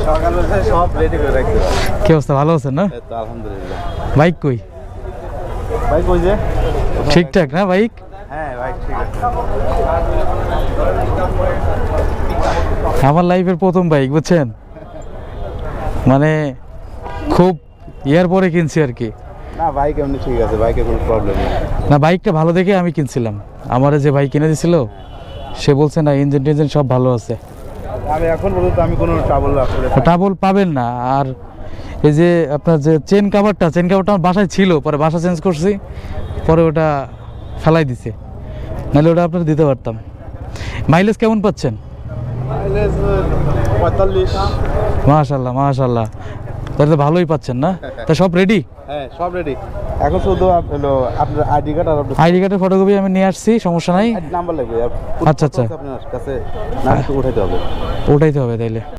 সকালে সব রেডি করে রাখতে। কি অবস্থা, ভালো আছেন না? আলহামদুলিল্লাহ। বাইক কই? বাইক ওই যে ঠিকঠাক না বাইক? হ্যাঁ বাইক ঠিক আছে। আমার লাইফের প্রথম বাইক, বুঝছেন, মানে খুব ইয়ার পরে কিনছি আর কি। না বাইক এমনি ঠিক আছে, বাইকে কোনো প্রবলেম নেই। না বাইকটা ভালো দেখে আমি কিনছিলাম। আমার যে বাইক কিনে দিছিল সে বলছে না ইঞ্জিন টিঞ্জিন সব ভালো আছে। আমি এখন পর্যন্ত আমি কোনো ট্রাবল আসলে ট্রাবল পাবেন না। আর এই যে আপনার যে চেন কাভারটা আমার বাসায় ছিল, পরে বাসা চেঞ্জ করছি, পরে ওটা ফেলাই দিছে, নাহলে ওটা আপনার দিতে পারতাম। মাইলেজ কেমন পাচ্ছেন? মাইলেজ 45। মাশাল্লাহ মাশাল্লাহ, তাহলে তো ভালোই পাচ্ছেন না? তা সব রেডি? হ্যাঁ সব রেডি। এখন শুধু হলো আপনার আইডি কার্ড আর আপনার আইডি কার্ডের ফটোকপি আমি নিয়ে আসছি, সমস্যা নাই। নাম্বার লাগবে। আচ্ছা আচ্ছা, আপনার কাছে নাম উঠাইতে হবে। ওটাই তো হবে তাইলে।